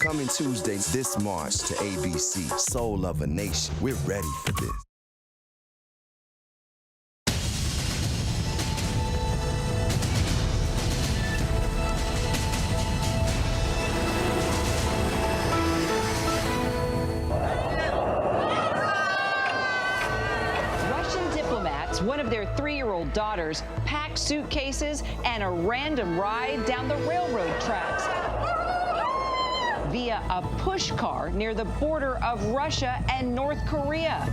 Coming Tuesday this March to ABC, Soul of a Nation. We're ready for this. One of their 3-year-old daughters packed suitcases and a random ride down the railroad tracks via a push car near the border of Russia and North Korea.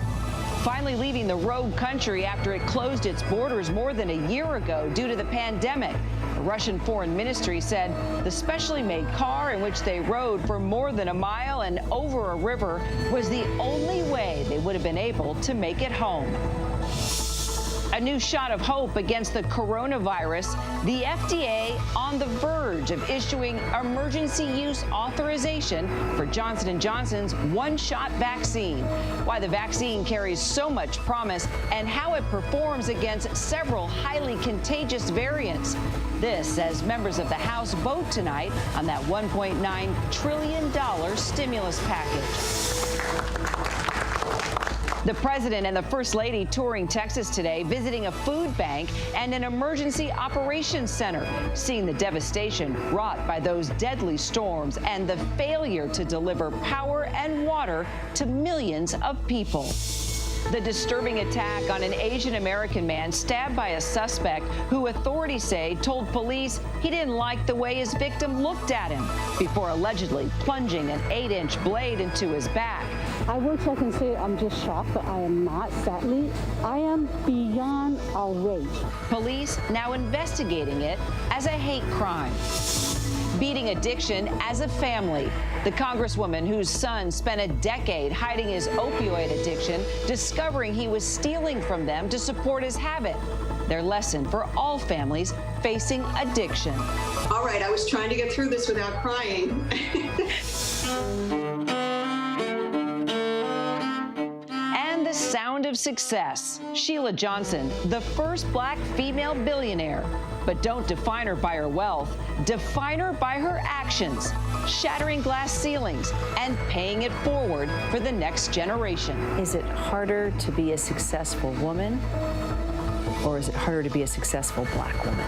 Finally leaving the rogue country after it closed its borders more than a year ago due to the pandemic. The Russian Foreign Ministry said the specially made car in which they rode for more than a mile and over a river was the only way they would have been able to make it home. A new shot of hope against the coronavirus. The FDA on the verge of issuing emergency use authorization for Johnson & Johnson's one-shot vaccine. Why the vaccine carries so much promise and how it performs against several highly contagious variants. This as members of the House vote tonight on that $1.9 trillion stimulus package. The president and the first lady touring Texas today, visiting a food bank and an emergency operations center, seeing the devastation wrought by those deadly storms and the failure to deliver power and water to millions of people. The disturbing attack on an Asian American man stabbed by a suspect who authorities say told police he didn't like the way his victim looked at him before allegedly plunging an 8-inch blade into his back. I wish I can say I'm just shocked, but I am not, sadly. I am beyond outraged. Police now investigating it as a hate crime. Beating addiction as a family. The congresswoman whose son spent a decade hiding his opioid addiction, discovering he was stealing from them to support his habit. Their lesson for all families facing addiction. All right, I was trying to get through this without crying. And the sound of success. Sheila Johnson, the first black female billionaire. But don't define her by her wealth. Define her by her actions, shattering glass ceilings and paying it forward for the next generation. Is it harder to be a successful woman, or is it harder to be a successful black woman?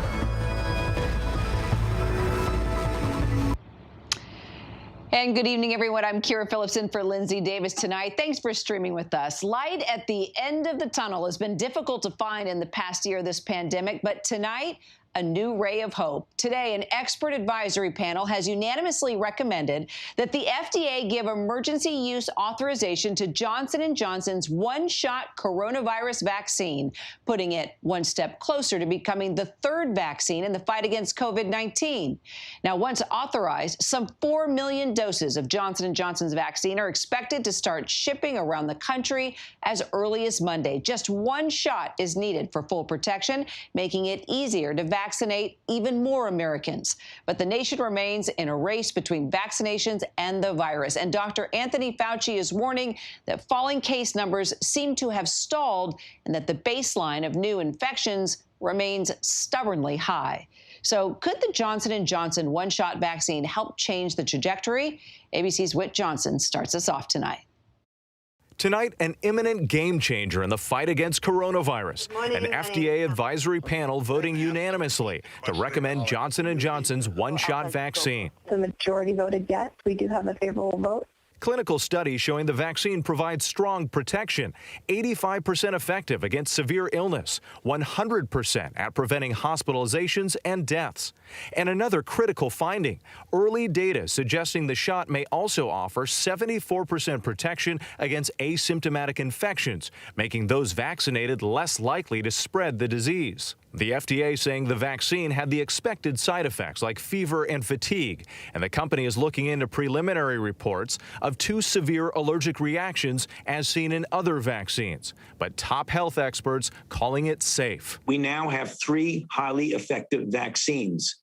And good evening, everyone. I'm Kira Phillipson for Lindsay Davis tonight. Thanks for streaming with us. Light at the end of the tunnel has been difficult to find in the past year of this pandemic, but tonight, a new ray of hope. Today, an expert advisory panel has unanimously recommended that the FDA give emergency use authorization to Johnson & Johnson's one-shot coronavirus vaccine, putting it one step closer to becoming the third vaccine in the fight against COVID-19. Now, once authorized, some 4 million doses of Johnson & Johnson's vaccine are expected to start shipping around the country as early as Monday. Just one shot is needed for full protection, making it easier to vaccinate even more Americans. But the nation remains in a race between vaccinations and the virus. And Dr. Anthony Fauci is warning that falling case numbers seem to have stalled and that the baseline of new infections remains stubbornly high. So could the Johnson & Johnson one-shot vaccine help change the trajectory? ABC's Whit Johnson starts us off tonight. Tonight, an imminent game changer in the fight against coronavirus. An FDA advisory panel voting unanimously to recommend Johnson & Johnson's one-shot vaccine. The majority voted yes. We do have a favorable vote. Clinical studies showing the vaccine provides strong protection, 85% effective against severe illness, 100% at preventing hospitalizations and deaths. And another critical finding, early data suggesting the shot may also offer 74% protection against asymptomatic infections, making those vaccinated less likely to spread the disease. The FDA saying the vaccine had the expected side effects like fever and fatigue, and the company is looking into preliminary reports of 2 severe allergic reactions as seen in other vaccines, but top health experts calling it safe. We now have 3 highly effective vaccines.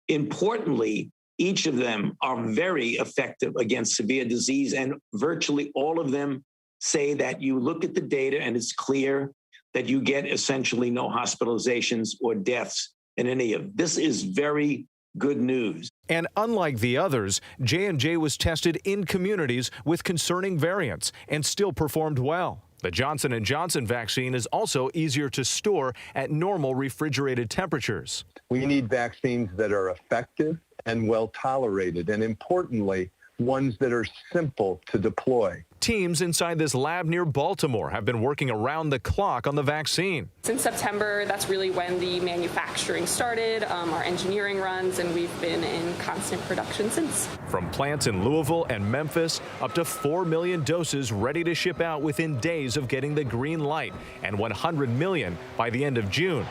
Importantly, each of them are very effective against severe disease, and virtually all of them say that you look at the data and it's clear that you get essentially no hospitalizations or deaths in any of. This is very, good news. And unlike the others, J&J was tested in communities with concerning variants and still performed well. The Johnson & Johnson vaccine is also easier to store at normal refrigerated temperatures. We need vaccines that are effective and well tolerated, and importantly, ones that are simple to deploy. Teams inside this lab near Baltimore have been working around the clock on the vaccine. Since September, that's really when the manufacturing started, our engineering runs, and we've been in constant production since. From plants in Louisville and Memphis, up to 4 million doses ready to ship out within days of getting the green light, and 100 million by the end of June.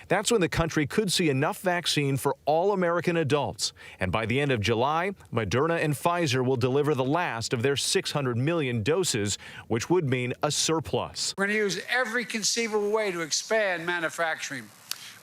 That's when the country could see enough vaccine for all American adults. And by the end of July, Moderna and Pfizer will deliver the last of their 600 million doses, which would mean a surplus. We're going to use every conceivable way to expand manufacturing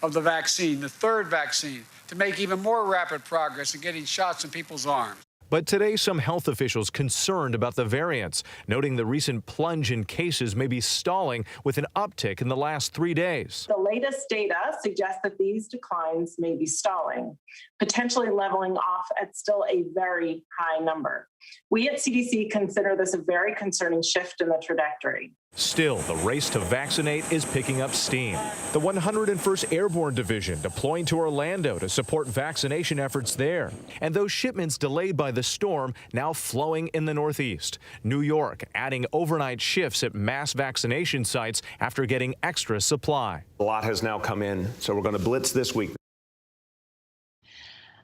of the vaccine, the third vaccine, to make even more rapid progress in getting shots in people's arms. But today, some health officials concerned about the variants, noting the recent plunge in cases may be stalling with an uptick in the last 3 days. The latest data suggests that these declines may be stalling, potentially leveling off at still a very high number. We at CDC consider this a very concerning shift in the trajectory. Still, the race to vaccinate is picking up steam. The 101st Airborne Division deploying to Orlando to support vaccination efforts there. And those shipments delayed by the storm now flowing in the Northeast. New York adding overnight shifts at mass vaccination sites after getting extra supply. A lot has now come in, so we're going to blitz this week.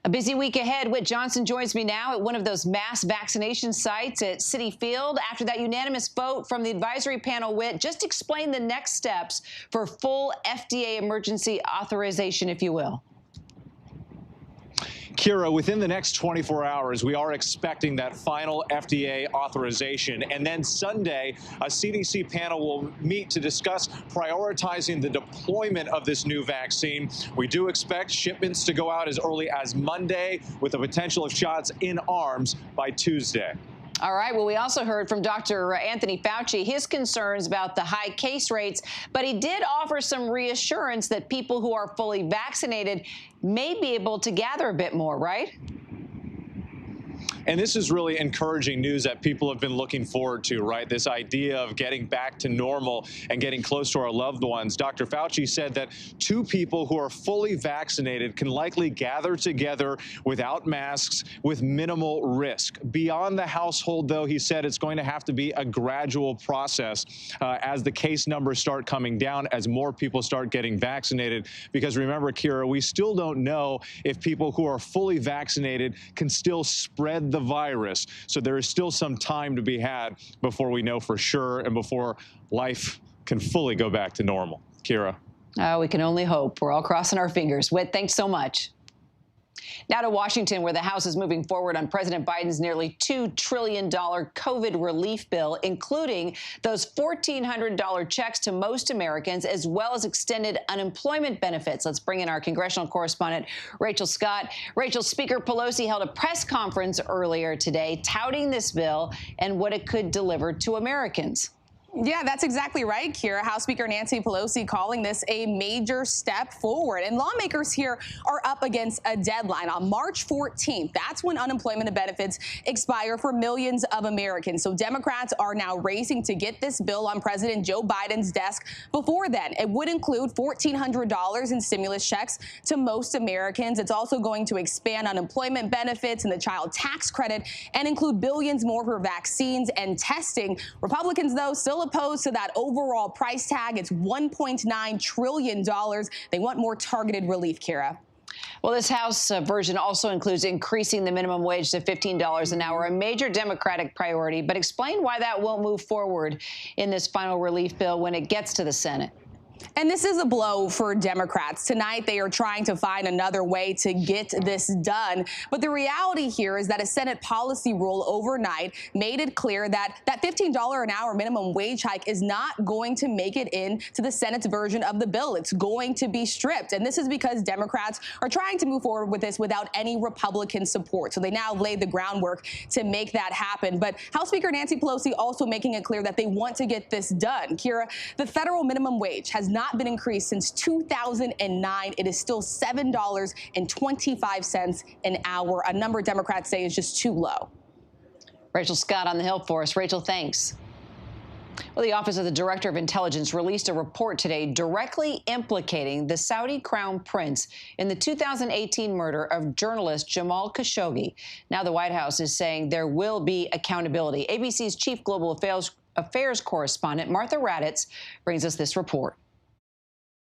A busy week ahead. Whit Johnson joins me now at one of those mass vaccination sites at Citi Field. After that unanimous vote from the advisory panel, Whit, just explain the next steps for full FDA emergency authorization, if you will. Kira, within the next 24 hours, we are expecting that final FDA authorization. And then Sunday, a CDC panel will meet to discuss prioritizing the deployment of this new vaccine. We do expect shipments to go out as early as Monday, with the potential of shots in arms by Tuesday. All right. Well, we also heard from Dr. Anthony Fauci, his concerns about the high case rates, but he did offer some reassurance that people who are fully vaccinated may be able to gather a bit more, right? And this is really encouraging news that people have been looking forward to, right? This idea of getting back to normal and getting close to our loved ones. Dr. Fauci said that 2 people who are fully vaccinated can likely gather together without masks with minimal risk. Beyond the household, though, he said it's going to have to be a gradual process as the case numbers start coming down, as more people start getting vaccinated. Because remember, Kira, we still don't know if people who are fully vaccinated can still spread the virus. So there is still some time to be had before we know for sure and before life can fully go back to normal. Kira. We can only hope. We're all crossing our fingers. Whit, thanks so much. Now to Washington, where the House is moving forward on President Biden's nearly $2 trillion COVID relief bill, including those $1,400 checks to most Americans, as well as extended unemployment benefits. Let's bring in our congressional correspondent, Rachel Scott. Rachel, Speaker Pelosi held a press conference earlier today touting this bill and what it could deliver to Americans. Yeah, that's exactly right, Kira. House Speaker Nancy Pelosi calling this a major step forward. And lawmakers here are up against a deadline on March 14th. That's when unemployment benefits expire for millions of Americans. So Democrats are now racing to get this bill on President Joe Biden's desk before then. It would include $1,400 in stimulus checks to most Americans. It's also going to expand unemployment benefits and the child tax credit and include billions more for vaccines and testing. Republicans, though, still opposed to that overall price tag. It's $1.9 trillion. They want more targeted relief, Kira. Well, this House version also includes increasing the minimum wage to $15 an hour, a major Democratic priority. But explain why that won't move forward in this final relief bill when it gets to the Senate. And this is a blow for Democrats. Tonight, they are trying to find another way to get this done. But the reality here is that a Senate policy rule overnight made it clear that that $15 an hour minimum wage hike is not going to make it into the Senate's version of the bill. It's going to be stripped. And this is because Democrats are trying to move forward with this without any Republican support. So they now laid the groundwork to make that happen. But House Speaker Nancy Pelosi also making it clear that they want to get this done. Kira, the federal minimum wage has not been increased since 2009. It is still $7.25 an hour, a number Democrats say is just too low. Rachel Scott on the Hill for us. Rachel, thanks. Well, the Office of the Director of Intelligence released a report today directly implicating the Saudi Crown Prince in the 2018 murder of journalist Jamal Khashoggi. Now the White House is saying there will be accountability. ABC's Chief Global Affairs Correspondent Martha Raddatz brings us this report.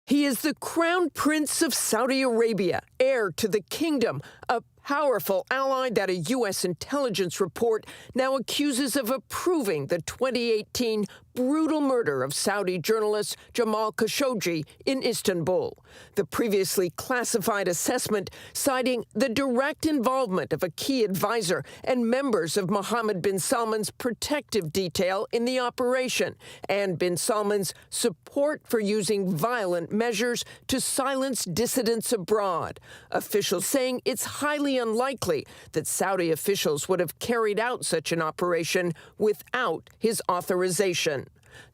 He is the Crown Prince of Saudi Arabia, heir to the kingdom, a powerful ally that a U.S. intelligence report now accuses of approving the 2018 brutal murder of Saudi journalist Jamal Khashoggi in Istanbul. The previously classified assessment citing the direct involvement of a key advisor and members of Mohammed bin Salman's protective detail in the operation, and bin Salman's support for using violent measures to silence dissidents abroad. Officials saying it's highly unlikely that Saudi officials would have carried out such an operation without his authorization.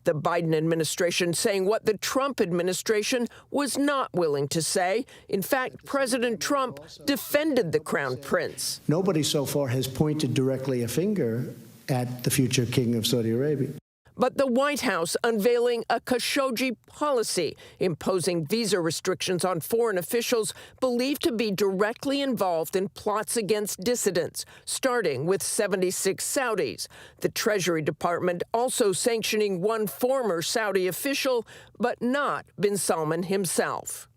The Biden administration saying what the Trump administration was not willing to say. In fact, President Trump defended the Crown Prince. Nobody so far has pointed directly a finger at the future king of Saudi Arabia. But the White House unveiling a Khashoggi policy, imposing visa restrictions on foreign officials believed to be directly involved in plots against dissidents, starting with 76 Saudis. The Treasury Department also sanctioning one former Saudi official, but not bin Salman himself.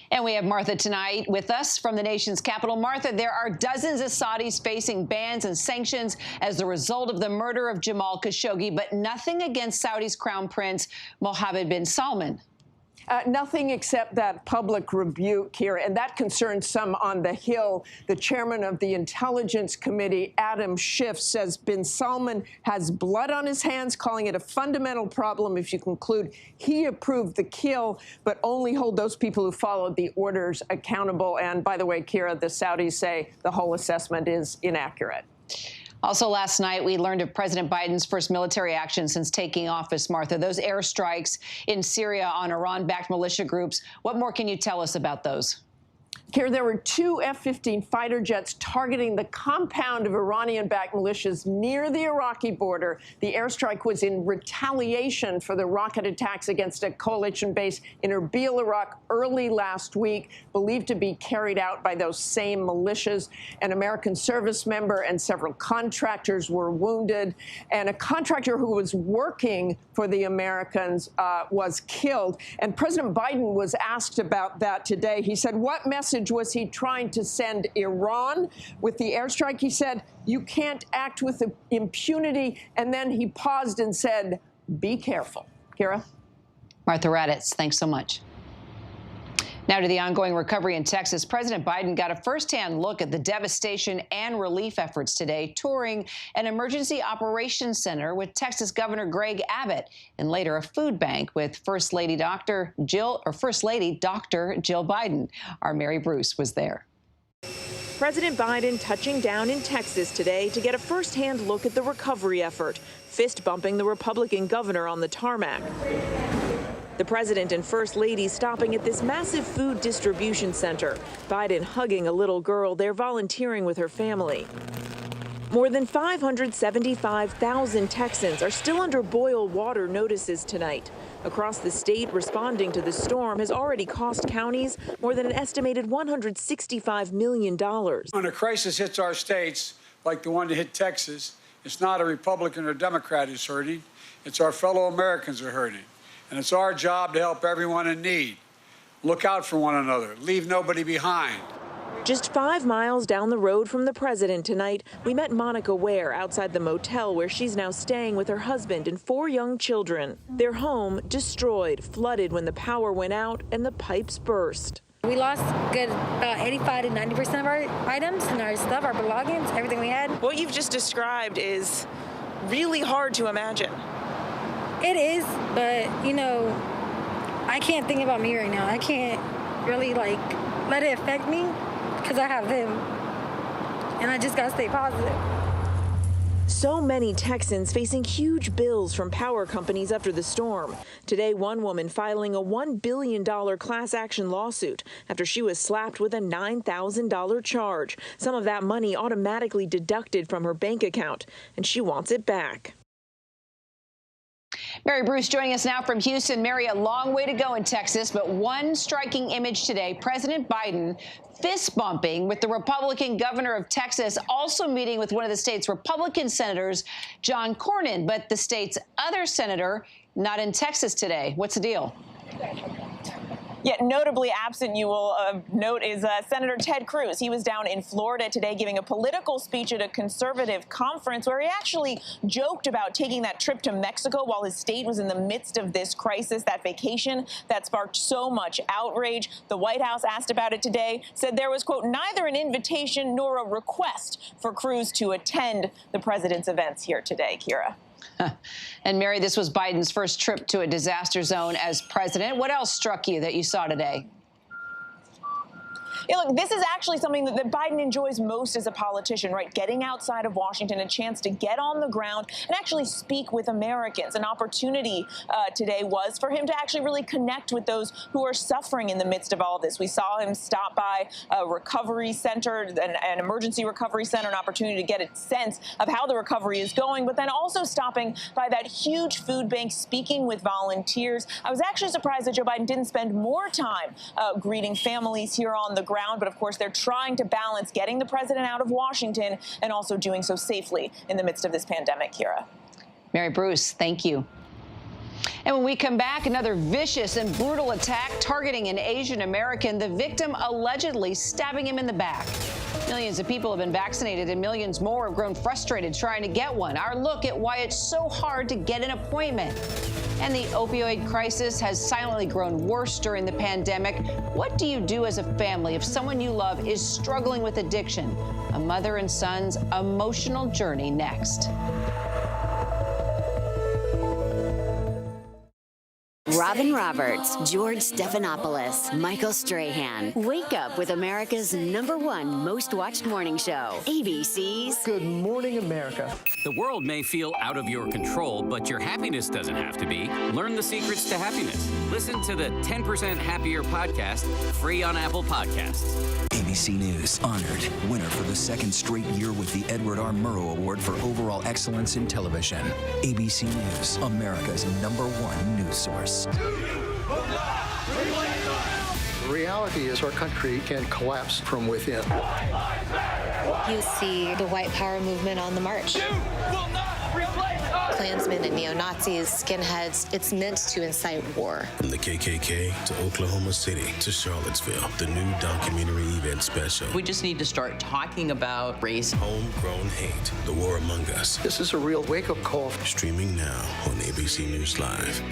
And we have Martha tonight with us from the nation's capital. Martha, there are dozens of Saudis facing bans and sanctions as the result of the murder of Jamal Khashoggi, but nothing against Saudi's Crown Prince Mohammed bin Salman. Nothing except that public rebuke here, and that concerns some on the Hill. The chairman of the Intelligence Committee, Adam Schiff, says bin Salman has blood on his hands, calling it a fundamental problem if you conclude he approved the kill, but only hold those people who followed the orders accountable. And by the way, Kira, the Saudis say the whole assessment is inaccurate. Also last night, we learned of President Biden's first military action since taking office, Martha. Those airstrikes in Syria on Iran-backed militia groups. What more can you tell us about those? Kira, there were two F-15 fighter jets targeting the compound of Iranian-backed militias near the Iraqi border. The airstrike was in retaliation for the rocket attacks against a coalition base in Erbil, Iraq, early last week, believed to be carried out by those same militias. An American service member and several contractors were wounded, and a contractor who was working for the Americans was killed. And President Biden was asked about that today. He said, what message was he trying to send Iran with the airstrike? He said, you can't act with impunity. And then he paused and said, be careful. Kira? Martha Raddatz, thanks so much. Now to the ongoing recovery in Texas. President Biden got a firsthand look at the devastation and relief efforts today, touring an emergency operations center with Texas Governor Greg Abbott, and later a food bank with First Lady Dr. Jill Biden. Our Mary Bruce was there. President Biden touching down in Texas today to get a firsthand look at the recovery effort, fist bumping the Republican governor on the tarmac. The president and first lady stopping at this massive food distribution center. Biden hugging a little girl there volunteering with her family. More than 575,000 Texans are still under boil water notices tonight. Across the state, responding to the storm has already cost counties more than an estimated $165 million. When a crisis hits our states, like the one that hit Texas, it's not a Republican or Democrat who's hurting. It's our fellow Americans who are hurting. And it's our job to help everyone in need. Look out for one another. Leave nobody behind. Just 5 miles down the road from the president tonight, we met Monica Ware outside the motel where she's now staying with her husband and 4 young children. Their home destroyed, flooded when the power went out and the pipes burst. We lost good 85 to 90% of our items and our stuff, our belongings, everything we had. What you've just described is really hard to imagine. It is, but, you know, I can't think about me right now. I can't really, let it affect me because I have them. And I just got to stay positive. So many Texans facing huge bills from power companies after the storm. Today, one woman filing a $1 billion class action lawsuit after she was slapped with a $9,000 charge. Some of that money automatically deducted from her bank account, and she wants it back. Mary Bruce joining us now from Houston. Mary, a long way to go in Texas, but one striking image today, President Biden fist bumping with the Republican governor of Texas, also meeting with one of the state's Republican senators, John Cornyn, but the state's other senator not in Texas today. What's the deal? Yet notably absent, you will note, is Senator Ted Cruz. He was down in Florida today giving a political speech at a conservative conference where he actually joked about taking that trip to Mexico while his state was in the midst of this crisis, that vacation that sparked so much outrage. The White House asked about it today, said there was, quote, neither an invitation nor a request for Cruz to attend the president's events here today. Kira. And Mary, this was Biden's first trip to a disaster zone as president. What else struck you that you saw today? Yeah, look, this is actually something that Biden enjoys most as a politician, right? Getting outside of Washington, a chance to get on the ground and actually speak with Americans. An opportunity today was for him to actually really connect with those who are suffering in the midst of all this. We saw him stop by a recovery center, an emergency recovery center, an opportunity to get a sense of how the recovery is going, but then also stopping by that huge food bank, speaking with volunteers. I was actually surprised that Joe Biden didn't spend more time greeting families here on the ground. But of course, they're trying to balance getting the president out of Washington and also doing so safely in the midst of this pandemic, Kira. Mary Bruce, thank you. And when we come back, another vicious and brutal attack targeting an Asian American, the victim allegedly stabbing him in the back. Millions of people have been vaccinated and millions more have grown frustrated trying to get one. Our look at why it's so hard to get an appointment. And the opioid crisis has silently grown worse during the pandemic. What do you do as a family if someone you love is struggling with addiction? A mother and son's emotional journey next. Robin Roberts, George Stephanopoulos, Michael Strahan. Wake up with America's #1 most watched morning show, ABC's Good Morning America. The world may feel out of your control, but your happiness doesn't have to be. Learn the secrets to happiness. Listen to the 10% Happier podcast, free on Apple Podcasts. ABC News honored winner for the second straight year with the Edward R. Murrow Award for Overall Excellence in Television. ABC News, America's #1 news source. The reality is our country can collapse from within. You see the white power movement on the march. Klansmen and neo-Nazis, skinheads, it's meant to incite war. From the KKK to Oklahoma City to Charlottesville, the new documentary event special. We just need to start talking about race. Homegrown hate, the war among us. This is a real wake-up call. Streaming now on ABC News Live.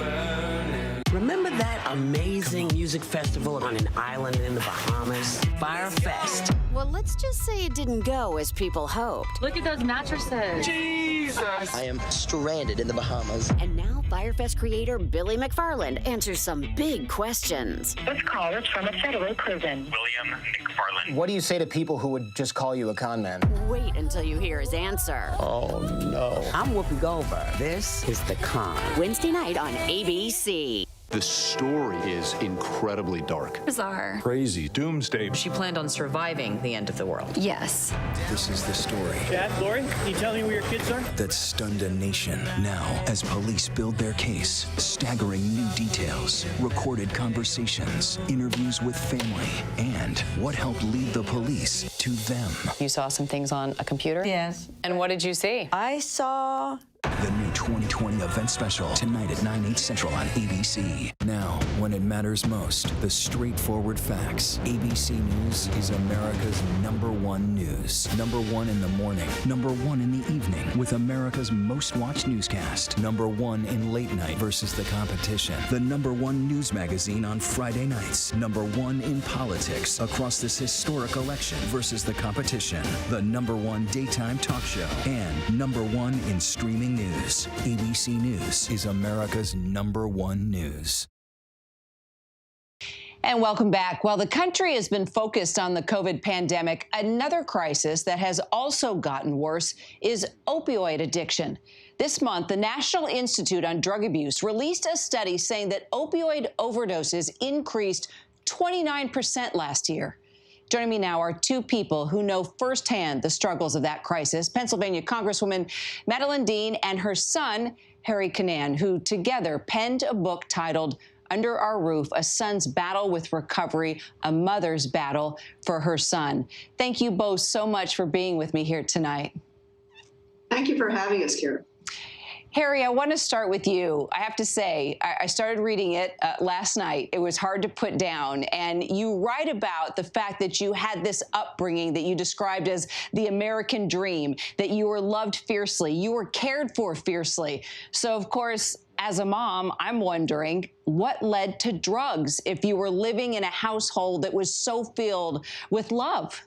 Remember that amazing music festival on an island in the Bahamas? Firefest. Well, let's just say it didn't go as people hoped. Look at those mattresses. Jesus! I am stranded in the Bahamas. And now Firefest creator Billy McFarland answers some big questions. This call is from a federal prison. William McFarland. What do you say to people who would just call you a con man? Wait until you hear his answer. Oh, no. I'm Whoopi Goldberg. This is The Con. Wednesday night on ABC. The story is incredibly dark. Bizarre. Crazy. Doomsday. She planned on surviving the end of the world. Yes. This is the story. Dad, Lori, can you tell me where your kids are? That stunned a nation. Now, as police build their case, staggering new details, recorded conversations, interviews with family, and what helped lead the police to them. You saw some things on a computer? Yes. And what did you see? I saw The new 2020 event special, tonight at 9/8 Central on ABC. Now, when it matters most, the straightforward facts. ABC News is America's #1 news. #1 in the morning, #1 in the evening, with America's most watched newscast. #1 in late night versus the competition. The #1 news magazine on Friday nights. #1 in politics across this historic election versus the competition. The #1 daytime talk show. And #1 in streaming news. ABC News is America's #1 news. And welcome back. While the country has been focused on the COVID pandemic, another crisis that has also gotten worse is opioid addiction. This month, the National Institute on Drug Abuse released a study saying that opioid overdoses increased 29% last year. Joining me now are two people who know firsthand the struggles of that crisis, Pennsylvania Congresswoman Madeleine Dean and her son, Harry Cunan, who together penned a book titled Under Our Roof, A Son's Battle with Recovery, a Mother's Battle for Her Son. Thank you both so much for being with me here tonight. Thank you for having us, Kira. Harry, I want to start with you. I have to say, I started reading it last night. It was hard to put down. And you write about the fact that you had this upbringing that you described as the American dream, that you were loved fiercely, you were cared for fiercely. So, of course, as a mom, I'm wondering what led to drugs if you were living in a household that was so filled with love?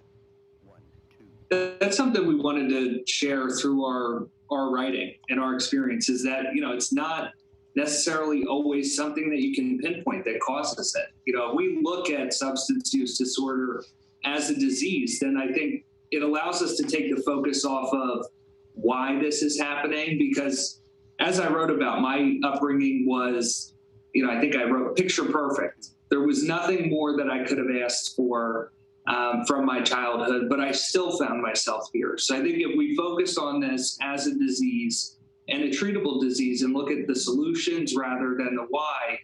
That's something we wanted to share through our writing and our experience is that, it's not necessarily always something that you can pinpoint that causes it. If we look at substance use disorder as a disease, then I think it allows us to take the focus off of why this is happening, because as I wrote about, my upbringing was, I think I wrote picture perfect. There was nothing more that I could have asked for from my childhood, but I still found myself here. So I think if we focus on this as a disease and a treatable disease and look at the solutions rather than the why,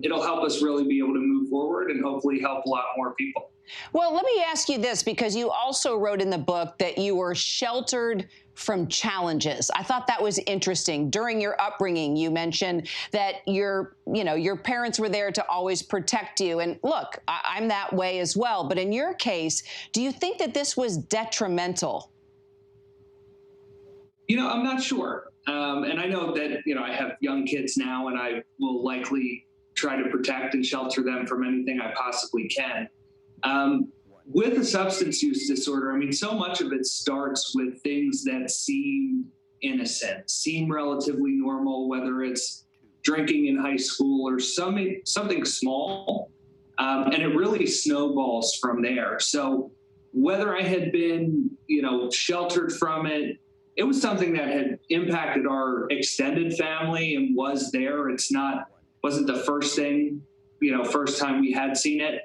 it'll help us really be able to move forward and hopefully help a lot more people. Well, let me ask you this, because you also wrote in the book that you were sheltered from challenges. I thought that was interesting. During your upbringing, you mentioned that your parents were there to always protect you. And look, I'm that way as well. But in your case, do you think that this was detrimental? I'm not sure. And I know that, I have young kids now, and I will likely try to protect and shelter them from anything I possibly can. With a substance use disorder, so much of it starts with things that seem innocent, seem relatively normal, whether it's drinking in high school or something small, and it really snowballs from there. So whether I had been, sheltered from it, it was something that had impacted our extended family and was there. Wasn't the first time we had seen it.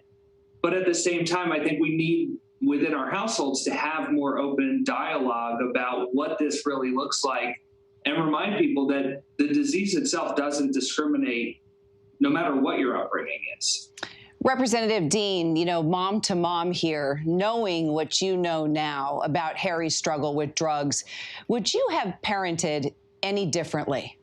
But at the same time, I think we need within our households to have more open dialogue about what this really looks like and remind people that the disease itself doesn't discriminate no matter what your upbringing is. Representative Dean, mom to mom here, knowing what you know now about Harry's struggle with drugs, would you have parented any differently?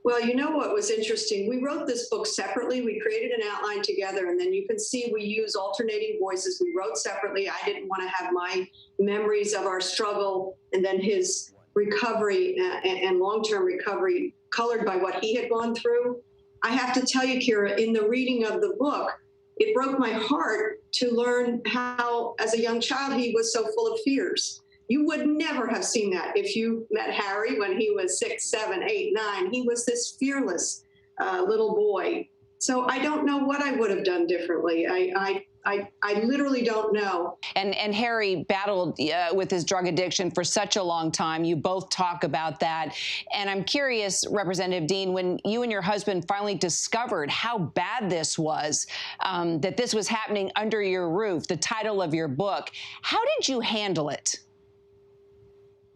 Well, what was interesting? We wrote this book separately. We created an outline together, and then you can see we use alternating voices. We wrote separately. I didn't want to have my memories of our struggle and then his recovery and long-term recovery colored by what he had gone through. I have to tell you, Kira, in the reading of the book, it broke my heart to learn how, as a young child, he was so full of fears. You would never have seen that if you met Harry when he was 6, 7, 8, 9. He was this fearless little boy. So I don't know what I would have done differently. I literally don't know. And Harry battled with his drug addiction for such a long time. You both talk about that. And I'm curious, Representative Dean, when you and your husband finally discovered how bad this was, that this was happening under your roof, the title of your book, how did you handle it?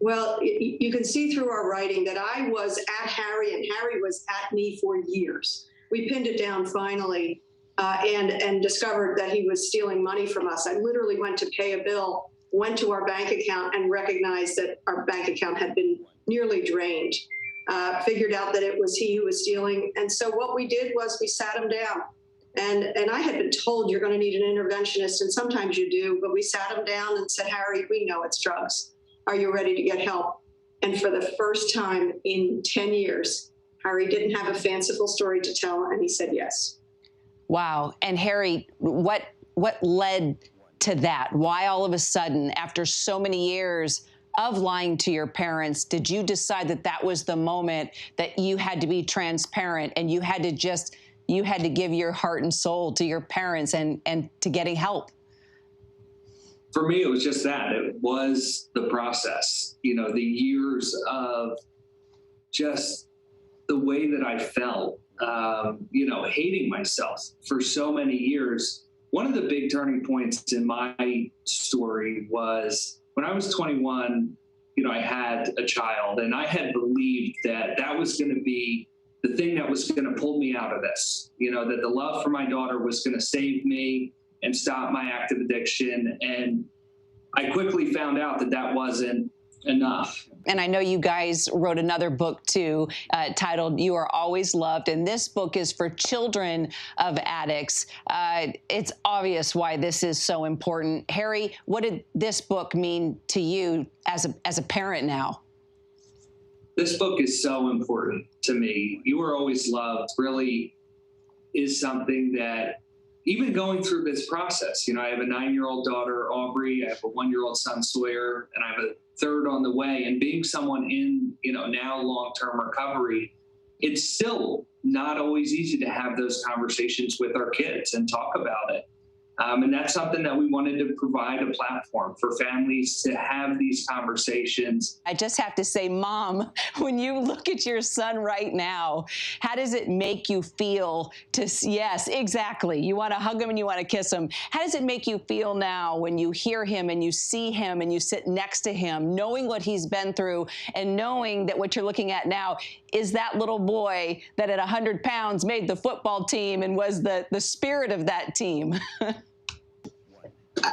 Well, you can see through our writing that I was at Harry and Harry was at me for years. We pinned it down finally and discovered that he was stealing money from us. I literally went to pay a bill, went to our bank account and recognized that our bank account had been nearly drained. Figured out that it was he who was stealing. And so what we did was we sat him down. And I had been told you're going to need an interventionist, and sometimes you do, but we sat him down and said, Harry, we know it's drugs. Are you ready to get help? And for the first time in 10 years, Harry didn't have a fanciful story to tell, and he said yes. Wow. And Harry, what led to that? Why all of a sudden, after so many years of lying to your parents, did you decide that that was the moment that you had to be transparent and you had to you had to give your heart and soul to your parents and to getting help? For me, it was just that. It was the process, the years of just the way that I felt, hating myself for so many years. One of the big turning points in my story was when I was 21, I had a child, and I had believed that that was going to be the thing that was going to pull me out of this, that the love for my daughter was going to save me and stop my active addiction. And I quickly found out that that wasn't enough. And I know you guys wrote another book too, titled You Are Always Loved. And this book is for children of addicts. It's obvious why this is so important. Harry, what did this book mean to you as a parent now? This book is so important to me. You Are Always Loved really is something that, even going through this process, I have a 9-year-old daughter, Aubrey, I have a 1-year-old son, Sawyer, and I have a third on the way. And being someone in, now long-term recovery, it's still not always easy to have those conversations with our kids and talk about it. And that's something that we wanted to provide a platform for families to have these conversations. I just have to say, Mom, when you look at your son right now, how does it make you feel yes, exactly. You want to hug him and you want to kiss him. How does it make you feel now when you hear him and you see him and you sit next to him, knowing what he's been through and knowing that what you're looking at now is that little boy that at 100 pounds made the football team and was the spirit of that team?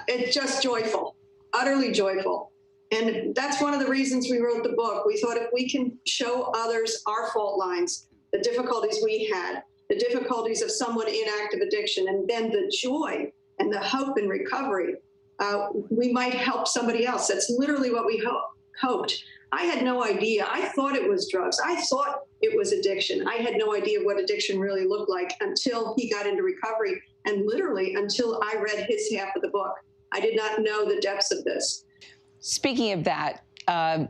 It's just joyful, utterly joyful. And that's one of the reasons we wrote the book. We thought if we can show others our fault lines, the difficulties we had, the difficulties of someone in active addiction, and then the joy and the hope in recovery, we might help somebody else. That's literally what we hoped. I had no idea. I thought it was drugs. I thought it was addiction. I had no idea what addiction really looked like until he got into recovery, and literally until I read his half of the book. I did not know the depths of this. Speaking of that,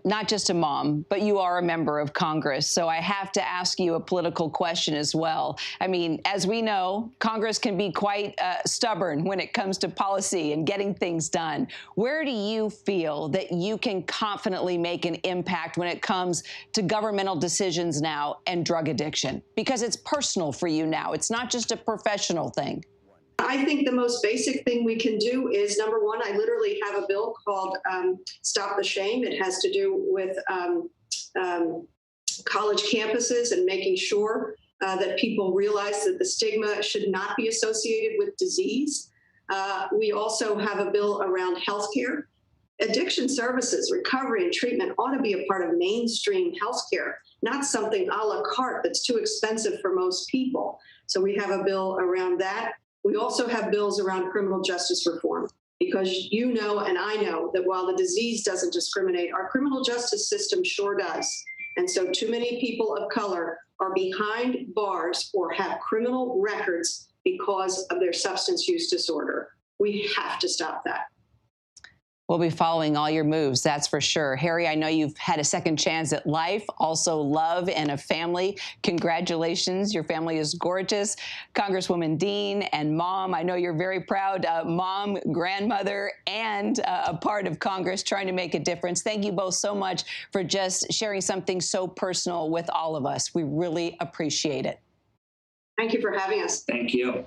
not just a mom, but you are a member of Congress. So I have to ask you a political question as well. I mean, as we know, Congress can be quite stubborn when it comes to policy and getting things done. Where do you feel that you can confidently make an impact when it comes to governmental decisions now and drug addiction? Because it's personal for you now. It's not just a professional thing. I think the most basic thing we can do is, number one, I literally have a bill called Stop the Shame. It has to do with college campuses and making sure that people realize that the stigma should not be associated with disease. We also have a bill around healthcare. Addiction services, recovery, and treatment ought to be a part of mainstream healthcare, not something a la carte that's too expensive for most people. So we have a bill around that. We also have bills around criminal justice reform, because you know and I know that while the disease doesn't discriminate, our criminal justice system sure does. And so too many people of color are behind bars or have criminal records because of their substance use disorder. We have to stop that. We'll be following all your moves, that's for sure. Harry, I know you've had a second chance at life, also love and a family. Congratulations, your family is gorgeous. Congresswoman Dean and Mom, I know you're very proud mom, grandmother, and a part of Congress trying to make a difference. Thank you both so much for just sharing something so personal with all of us. We really appreciate it. Thank you for having us. Thank you.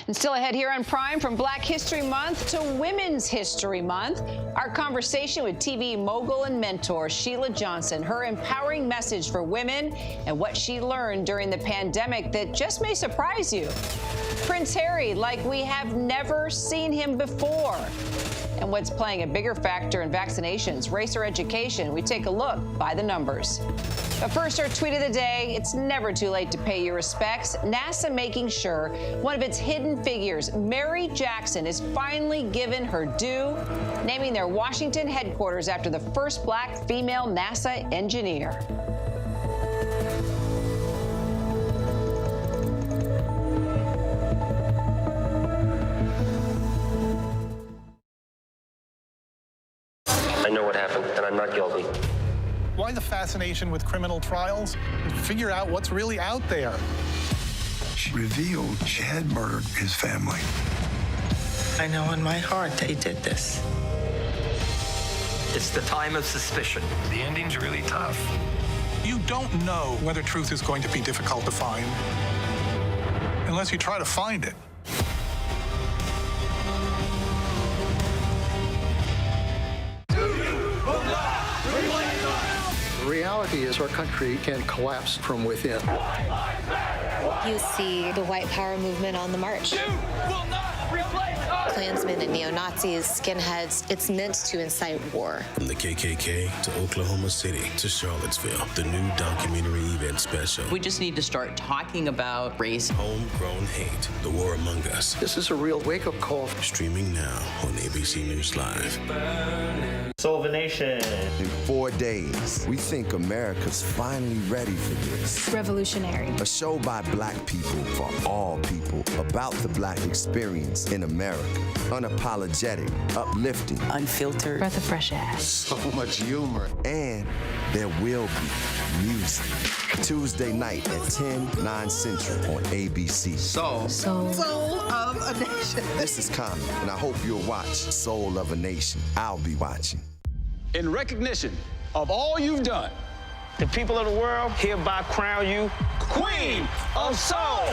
And still ahead here on Prime, from Black History Month to Women's History Month, our conversation with TV mogul and mentor Sheila Johnson, her empowering message for women and what she learned during the pandemic that just may surprise you. Prince Harry, like we have never seen him before. And what's playing a bigger factor in vaccinations, race, or education? We take a look by the numbers. But first, our tweet of the day. It's never too late to pay your respects. NASA making sure one of its hidden figures, Mary Jackson, is finally given her due, naming their Washington headquarters after the first Black female NASA engineer. I know what happened, and I'm not guilty. Why the fascination with criminal trials? Figure out what's really out there. search revealed she had murdered his family. I know in my heart they did this. It's the time of suspicion. The ending's really tough. You don't know whether truth is going to be difficult to find unless you try to find it. The reality is our country can collapse from within. You see the white power movement on the march. Klansmen and neo-Nazis, skinheads, it's meant to incite war. From the KKK to Oklahoma City to Charlottesville, the new documentary event special. We just need to start talking about race. Homegrown hate, the war among us. This is a real wake-up call. Streaming now on ABC News Live. Soul of a Nation. In 4 days, we think America's finally ready for this. Revolutionary. A show by Black people for all people about the Black experience in America. Unapologetic, uplifting, Unfiltered. Breath of fresh air. so much humor, and there will be music. Tuesday night at 10/9 Central on ABC. Soul of a Nation. This is Common, and I hope you'll watch Soul of a Nation. I'll be watching. In recognition of all you've done, The people of the world hereby crown you Queen of Soul.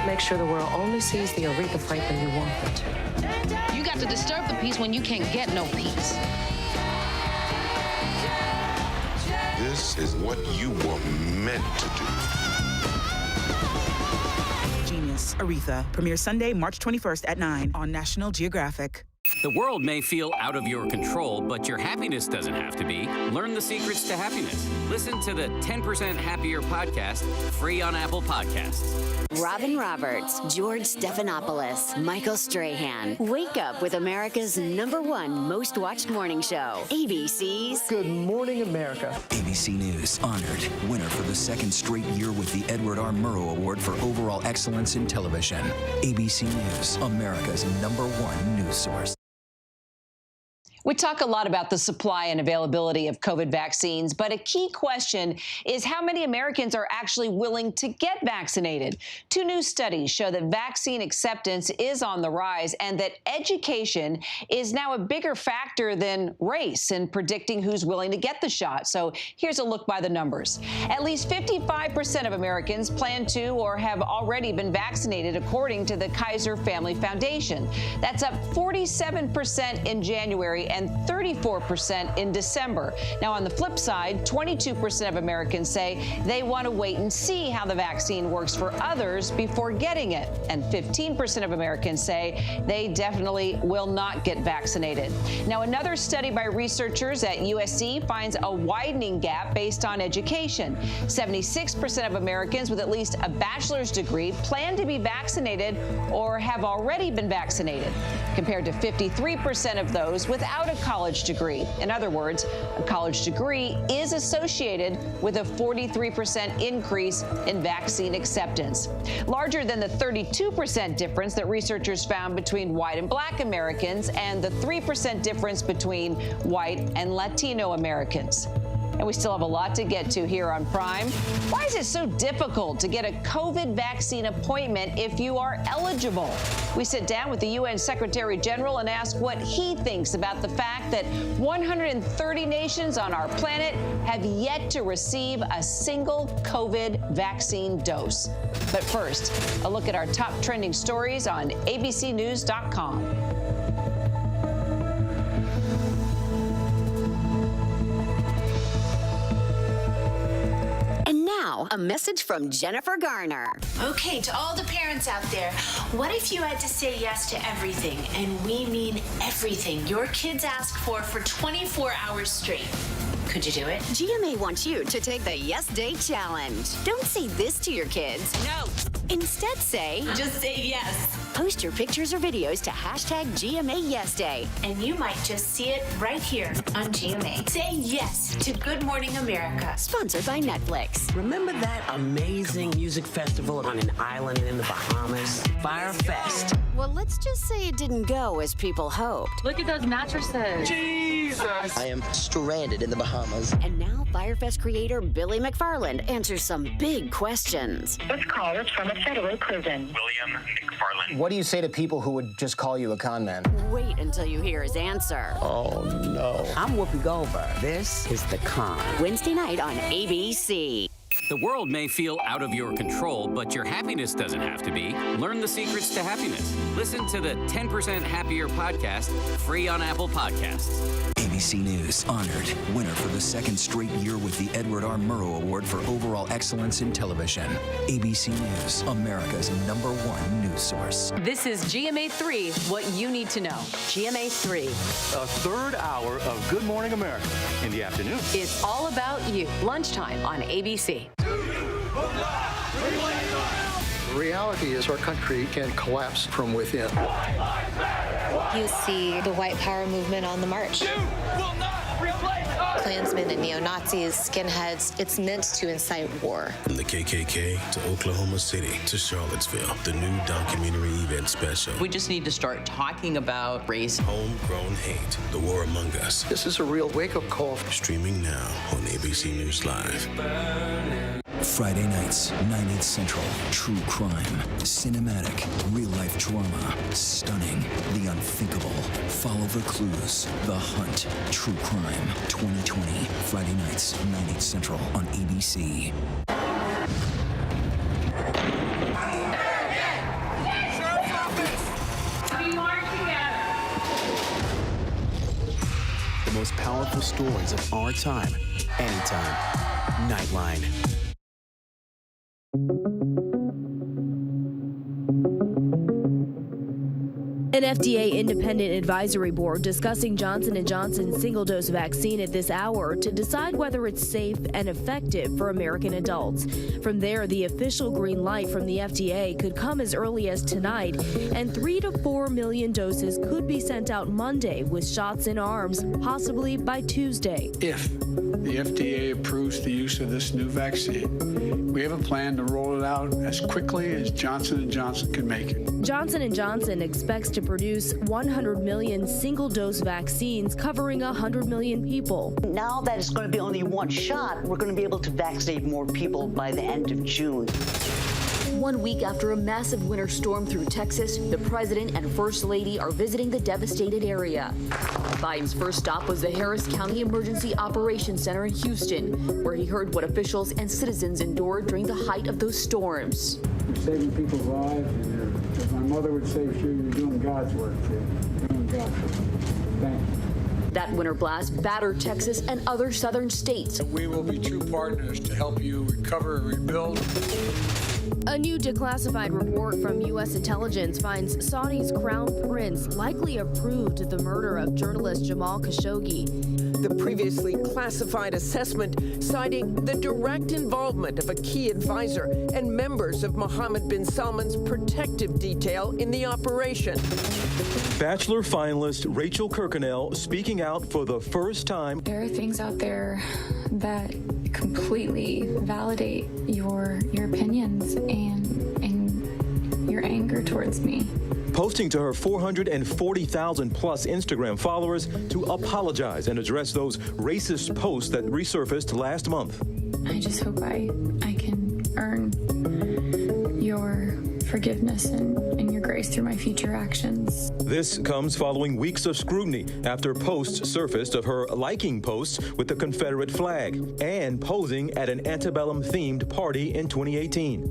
Make sure the world only sees the Aretha Franklin you want them to. You got to disturb the peace when you can't get no peace. This is what you were meant to do. Genius, Aretha, premieres Sunday, March 21st at 9 on National Geographic. The world may feel out of your control, but your happiness doesn't have to be. Learn the secrets to happiness. Listen to the 10% Happier podcast, free on Apple Podcasts. Robin Roberts, George Stephanopoulos, Michael Strahan. Wake up with America's #1 most watched morning show. ABC's Good Morning America. ABC News honored winner for the second straight year with the Edward R. Murrow Award for Overall Excellence in Television. ABC News, America's #1 news source. We talk a lot about the supply and availability of COVID vaccines, but a key question is how many Americans are actually willing to get vaccinated. 2 new studies show that vaccine acceptance is on the rise and that education is now a bigger factor than race in predicting who's willing to get the shot. So here's a look by the numbers. At least 55% of Americans plan to or have already been vaccinated, according to the Kaiser Family Foundation. That's up 47% in January and 34% in December. Now, on the flip side, 22% of Americans say they want to wait and see how the vaccine works for others before getting it. And 15% of Americans say they definitely will not get vaccinated. Now, another study by researchers at USC finds a widening gap based on education. 76% of Americans with at least a bachelor's degree plan to be vaccinated or have already been vaccinated, compared to 53% of those without a college degree. In other words, a college degree is associated with a 43% increase in vaccine acceptance, larger than the 32% difference that researchers found between white and Black Americans and the 3% difference between white and Latino Americans. And we still have a lot to get to here on Prime. Why is it so difficult to get a COVID vaccine appointment if you are eligible? We sit down with the UN Secretary General and ask what he thinks about the fact that 130 nations on our planet have yet to receive a single COVID vaccine dose. But first, a look at our top trending stories on abcnews.com. Now, a message from Jennifer Garner. Okay, to all the parents out there, what if you had to say yes to everything, and we mean everything, your kids ask for 24 hours straight? Could you do it? GMA wants you to take the Yes Day Challenge. Don't say this to your kids. No. Instead, say... Just say yes. Post your pictures or videos to #GMA Yes Day. And you might just see it right here on GMA. Say yes to Good Morning America. Sponsored by Netflix. Remember that amazing music festival on an island in the Bahamas? Fire Fest. Well, let's just say it didn't go as people hoped. Look at those mattresses. Jesus! I am stranded in the Bahamas. And now Firefest creator Billy McFarland answers some big questions. This call is from a federal prison. William McFarland. What do you say to people who would just call you a con man? Wait until you hear his answer. Oh, no. I'm Whoopi Goldberg. This is The Con. Wednesday night on ABC. The world may feel out of your control, but your happiness doesn't have to be. Learn the secrets to happiness. Listen to the 10% Happier podcast, free on Apple Podcasts. ABC News honored winner for the second straight year with the Edward R. Murrow Award for Overall Excellence in Television. ABC News, America's #1 news source. This is GMA3, what you need to know. GMA3. A third hour of Good Morning America in the afternoon. It's all about you. Lunchtime on ABC. The reality is our country can collapse from within. You see the white power movement on the march. Klansmen and neo-Nazis, skinheads, it's meant to incite war. From the KKK to Oklahoma City to Charlottesville, the new documentary event special. We just need to start talking about race. Homegrown hate, the war among us. This is a real wake-up call. Streaming now on ABC News Live. Friday nights, 9/8 Central. True crime, cinematic, real-life drama, stunning, the unthinkable. Follow the clues. The Hunt. True crime. 2020. Friday nights, 9/8 Central on ABC. The most powerful stories of our time, anytime. Nightline. An FDA independent advisory board discussing Johnson & Johnson's single-dose vaccine at this hour to decide whether it's safe and effective for American adults. From there, the official green light from the FDA could come as early as tonight, and 3 to 4 million doses could be sent out Monday with shots in arms, possibly by Tuesday. If the FDA approves the use of this new vaccine, we have a plan to roll it out as quickly as Johnson & Johnson can make it. Johnson & Johnson expects to produce 100 million single-dose vaccines covering 100 million people. Now that it's going to be only one shot, we're going to be able to vaccinate more people by the end of June. 1 week after a massive winter storm through Texas, the president and first lady are visiting the devastated area. Biden's first stop was the Harris County Emergency Operations Center in Houston, where he heard what officials and citizens endured during the height of those storms. You're saving people's lives, and as my mother would say, sure, you're doing God's work, too. You're doing God's work. Thank you. That winter blast battered Texas and other southern states. We will be true partners to help you recover and rebuild. A new declassified report from U.S. intelligence finds Saudi's crown prince likely approved the murder of journalist Jamal Khashoggi. The previously classified assessment citing the direct involvement of a key advisor and members of Mohammed bin Salman's protective detail in the operation. Bachelor finalist Rachel Kirkconnell speaking out for the first time. There are things out there that completely validate your opinions and your anger towards me. Posting to her 440,000 plus Instagram followers to apologize and address those racist posts that resurfaced last month. I just hope I can earn your forgiveness and your grace through my future actions. This comes following weeks of scrutiny after posts surfaced of her liking posts with the Confederate flag and posing at an antebellum-themed party in 2018.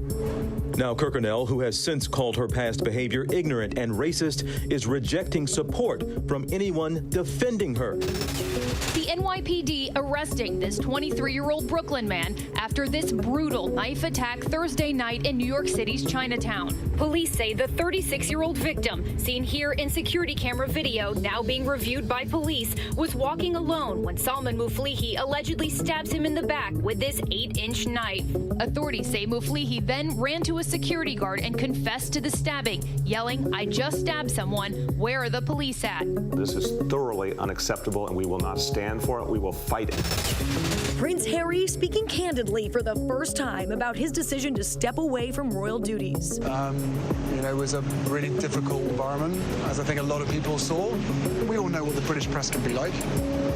Now, Kirkconnell, who has since called her past behavior ignorant and racist, is rejecting support from anyone defending her. The NYPD arresting this 23-year-old Brooklyn man after this brutal knife attack Thursday night in New York City's Chinatown. Police say the 36-year-old victim, seen here in security camera video now being reviewed by police, was walking alone when Salman Muflihi allegedly stabs him in the back with this 8-inch knife. Authorities say Muflihi then ran to a security guard and confessed to the stabbing, yelling, "I just stabbed someone. Where are the police at?" This is thoroughly unacceptable, and we will not stand for it. We will fight it. Prince Harry speaking candidly for the first time about his decision to step away from royal duties. It was a really difficult environment, as I think a lot of people saw. We all know what the British press can be like,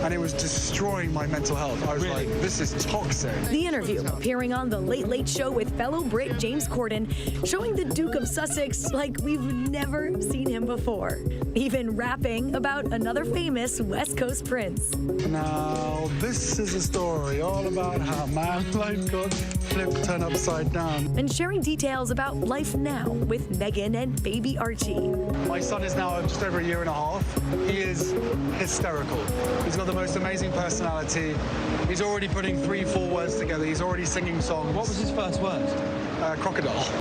and it was destroying my mental health. I was like, this is toxic. The interview, appearing on The Late Late Show with fellow Brit James Corden, showing the Duke of Sussex like we've never seen him before. Even rapping about another famous West Coast prince. Now, this is a story all about how my life got flipped, turned upside down. And sharing details about life now with Meghan and baby Archie. My son is now just over a year and a half. He is hysterical. He's got the most amazing personality. He's already putting 3-4 words together. He's already singing songs. What was his first word? Crocodile.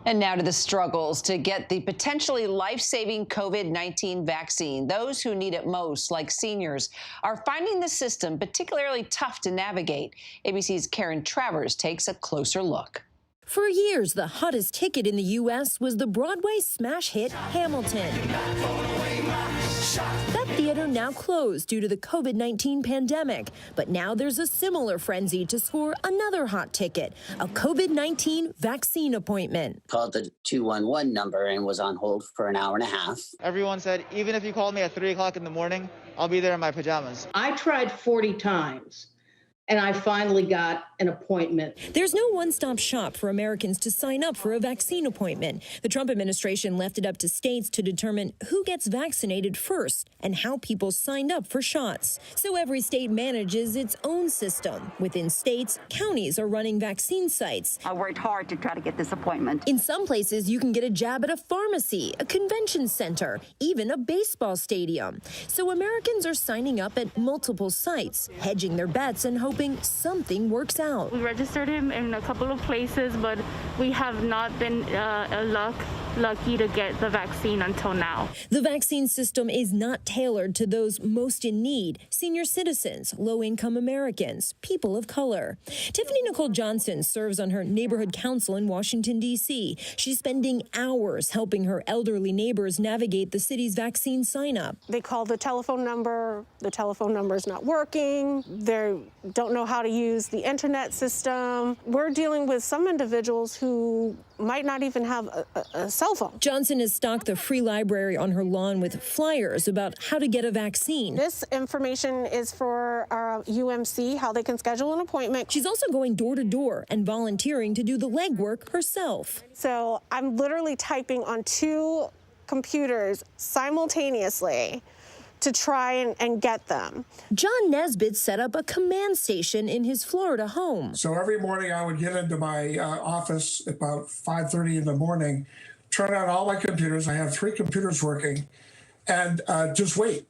And now to the struggles to get the potentially life-saving COVID-19 vaccine. Those who need it most, like seniors, are finding the system particularly tough to navigate. ABC's Karen Travers takes a closer look. For years, the hottest ticket in the U.S. was the Broadway smash hit Hamilton. That theater now closed due to the COVID-19 pandemic, but now there's a similar frenzy to score another hot ticket, a COVID-19 vaccine appointment. Called the 211 number and was on hold for an hour and a half. Everyone said, even if you call me at 3 o'clock in the morning, I'll be there in my pajamas. I tried 40 times. And I finally got an appointment. There's no one-stop shop for Americans to sign up for a vaccine appointment. The Trump administration left it up to states to determine who gets vaccinated first and how people signed up for shots. So every state manages its own system. Within states, counties are running vaccine sites. I worked hard to try to get this appointment. In some places, you can get a jab at a pharmacy, a convention center, even a baseball stadium. So Americans are signing up at multiple sites, hedging their bets and hoping something works out. We registered him in a couple of places, but we have not been lucky to get the vaccine until now. The vaccine system is not tailored to those most in need: senior citizens, low-income Americans, people of color. Tiffany Nicole Johnson serves on her neighborhood council in Washington, D.C. She's spending hours helping her elderly neighbors navigate the city's vaccine sign-up. They call the telephone number is not working. They don't know how to use the internet system. We're dealing with some individuals who might not even have a cell phone. Johnson has stocked the free library on her lawn with flyers about how to get a vaccine. This information is for our UMC, how they can schedule an appointment. She's also going door to door and volunteering to do the legwork herself. So I'm literally typing on 2 computers simultaneously to try and get them. John Nesbitt set up a command station in his Florida home. So every morning I would get into my office about 5:30 in the morning, turn on all my computers. I have 3 computers working, and just wait.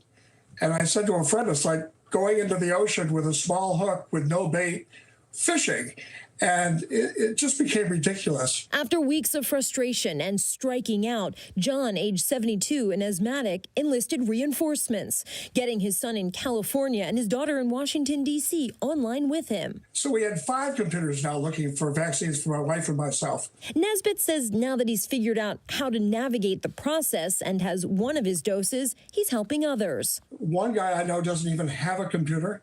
And I said to a friend, it's like going into the ocean with a small hook with no bait, fishing. And it just became ridiculous. After weeks of frustration and striking out, John, age 72 and asthmatic, enlisted reinforcements, getting his son in California and his daughter in Washington, D.C. online with him. So we had 5 computers now looking for vaccines for my wife and myself. Nesbitt says now that he's figured out how to navigate the process and has one of his doses, he's helping others. One guy I know doesn't even have a computer.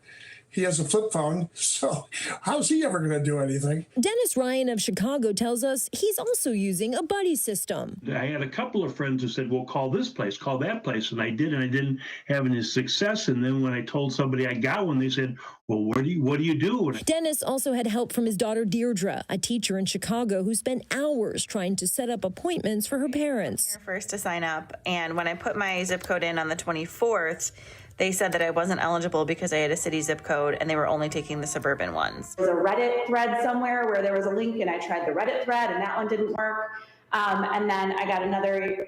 He has a flip phone, so how's he ever going to do anything? Dennis Ryan of Chicago tells us he's also using a buddy system. I had a couple of friends who said, well, call this place, call that place. And I did, and I didn't have any success. And then when I told somebody I got one, they said, well, what do you do? Dennis also had help from his daughter Deirdre, a teacher in Chicago who spent hours trying to set up appointments for her parents. First to sign up, and when I put my zip code in on the 24th, they said that I wasn't eligible because I had a city zip code and they were only taking the suburban ones. There's a Reddit thread somewhere where there was a link and I tried the Reddit thread and that one didn't work. And then I got another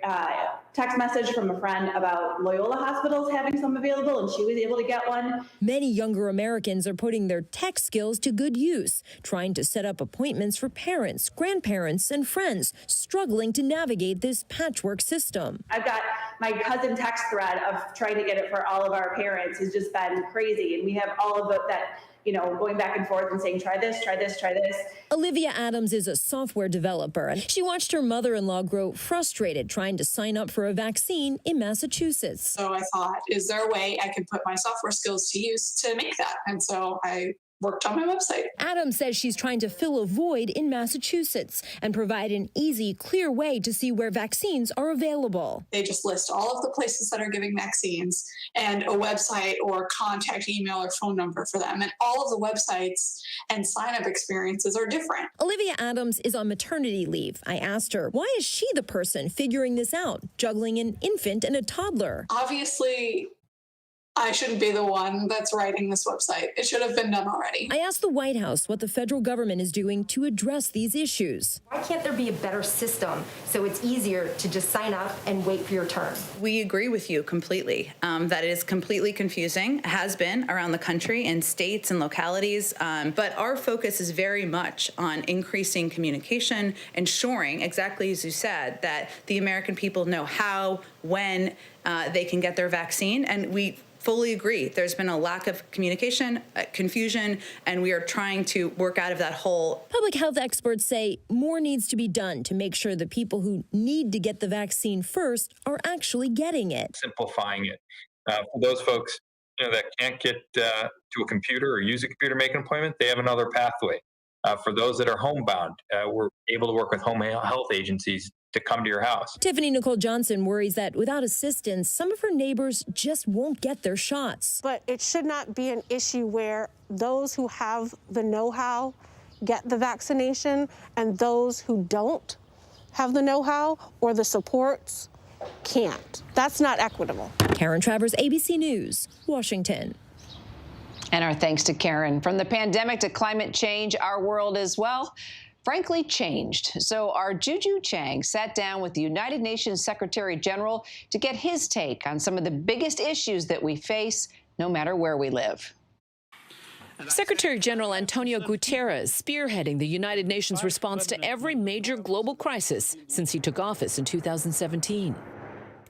text message from a friend about Loyola hospitals having some available, and she was able to get one. Many younger Americans are putting their tech skills to good use, trying to set up appointments for parents, grandparents, and friends struggling to navigate this patchwork system. I've got my cousin text thread of trying to get it for all of our parents has just been crazy, and we have all of that, going back and forth and saying, try this, try this, try this. Olivia Adams is a software developer, and she watched her mother-in-law grow frustrated trying to sign up for a vaccine in Massachusetts. So I thought, is there a way I could put my software skills to use to make that? And so I worked on my website. Adams says she's trying to fill a void in Massachusetts and provide an easy, clear way to see where vaccines are available. They just list all of the places that are giving vaccines and a website or contact email or phone number for them. And all of the websites and sign-up experiences are different. Olivia Adams is on maternity leave. I asked her, why is she the person figuring this out, juggling an infant and a toddler? Obviously, I shouldn't be the one that's writing this website. It should have been done already. I asked the White House what the federal government is doing to address these issues. Why can't there be a better system so it's easier to just sign up and wait for your turn? We agree with you completely. That it is completely confusing, has been around the country in states and localities. But our focus is very much on increasing communication, ensuring, exactly as you said, that the American people know how, when they can get their vaccine. And we fully agree. There's been a lack of communication, confusion, and we are trying to work out of that hole. Public health experts say more needs to be done to make sure the people who need to get the vaccine first are actually getting it. Simplifying it. For those folks that can't get to a computer or use a computer to make an appointment, they have another pathway. For those that are homebound, we're able to work with home health agencies to come to your house. Tiffany Nicole Johnson worries that without assistance, some of her neighbors just won't get their shots. But it should not be an issue where those who have the know-how get the vaccination and those who don't have the know-how or the supports can't. That's not equitable. Karen Travers, ABC News, Washington. And our thanks to Karen. From the pandemic to climate change, our world is, well, frankly, changed. So our Juju Chang sat down with the United Nations Secretary General to get his take on some of the biggest issues that we face, no matter where we live. Secretary General Antonio Guterres spearheading the United Nations response to every major global crisis since he took office in 2017.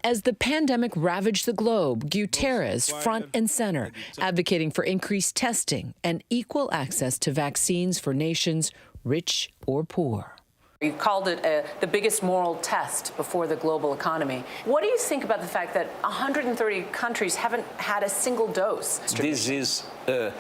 As the pandemic ravaged the globe, Guterres front and center, advocating for increased testing and equal access to vaccines for nations rich or poor. You called it the biggest moral test before the global economy. What do you think about the fact that 130 countries haven't had a single dose? This is a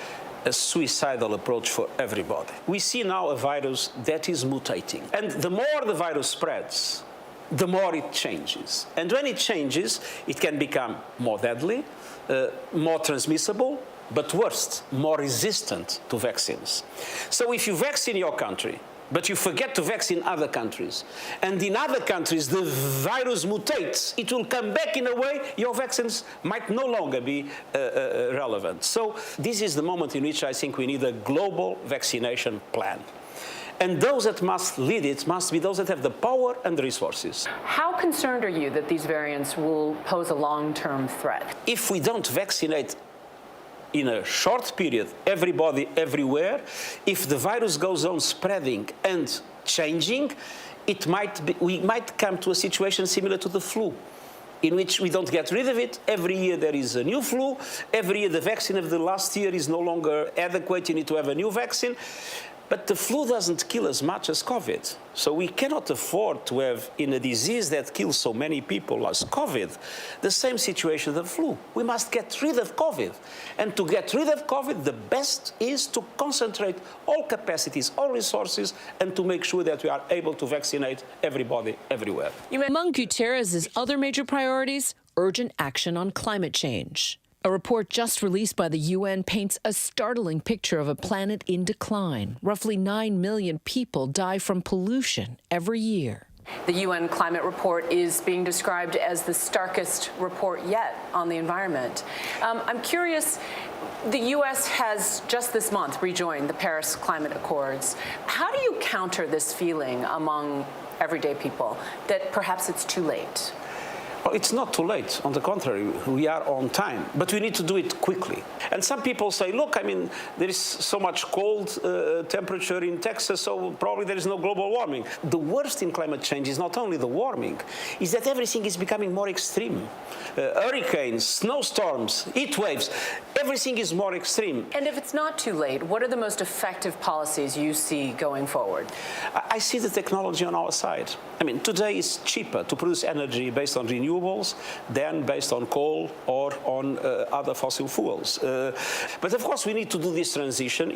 suicidal approach for everybody. We see now a virus that is mutating. And the more the virus spreads, the more it changes. And when it changes, it can become more deadly, more transmissible, but worse, more resistant to vaccines. So if you vaccine your country, but you forget to vaccine other countries, and in other countries the virus mutates, it will come back in a way your vaccines might no longer be relevant. So this is the moment in which I think we need a global vaccination plan. And those that must lead it must be those that have the power and the resources. How concerned are you that these variants will pose a long-term threat? If we don't vaccinate in a short period, everybody, everywhere, if the virus goes on spreading and changing, we might come to a situation similar to the flu, in which we don't get rid of it. Every year there is a new flu. Every year the vaccine of the last year is no longer adequate. You need to have a new vaccine. But the flu doesn't kill as much as COVID. So we cannot afford to have, in a disease that kills so many people as COVID, the same situation as the flu. We must get rid of COVID. And to get rid of COVID, the best is to concentrate all capacities, all resources, and to make sure that we are able to vaccinate everybody, everywhere. Among Guterres' other major priorities, urgent action on climate change. A report just released by the UN paints a startling picture of a planet in decline. Roughly 9 million people die from pollution every year. The UN climate report is being described as the starkest report yet on the environment. I'm curious, the U.S. has just this month rejoined the Paris Climate Accords. How do you counter this feeling among everyday people that perhaps it's too late? Well, it's not too late. On the contrary, we are on time, but we need to do it quickly. And some people say, look, I mean, there is so much cold temperature in Texas, so probably there is no global warming. The worst in climate change is not only the warming, is that everything is becoming more extreme. Hurricanes, snowstorms, heat waves, everything is more extreme. And if it's not too late, what are the most effective policies you see going forward? I see the technology on our side. I mean, today it's cheaper to produce energy based on renewable renewables than based on coal or on other fossil fuels. But of course, we need to do this transition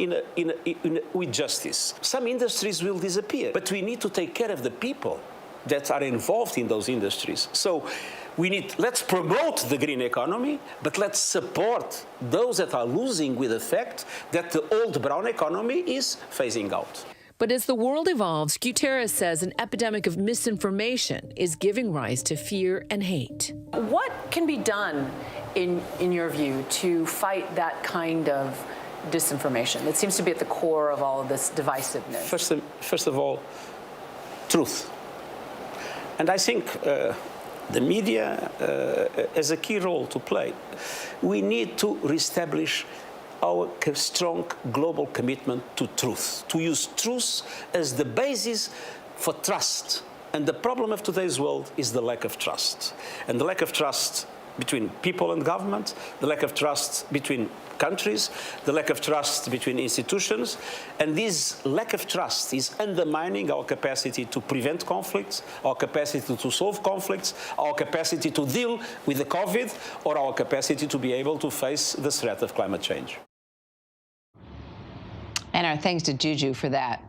with justice. Some industries will disappear, but we need to take care of the people that are involved in those industries. So let's promote the green economy, but let's support those that are losing with the fact that the old brown economy is phasing out. But as the world evolves, Guterres says an epidemic of misinformation is giving rise to fear and hate. What can be done, in your view, to fight that kind of disinformation that seems to be at the core of all of this divisiveness? First of all, truth. And I think the media has a key role to play. We need to reestablish our strong global commitment to truth, to use truth as the basis for trust. And the problem of today's world is the lack of trust. And the lack of trust between people and government, the lack of trust between countries, the lack of trust between institutions, and this lack of trust is undermining our capacity to prevent conflicts, our capacity to solve conflicts, our capacity to deal with the COVID, or our capacity to be able to face the threat of climate change. And our thanks to Juju for that.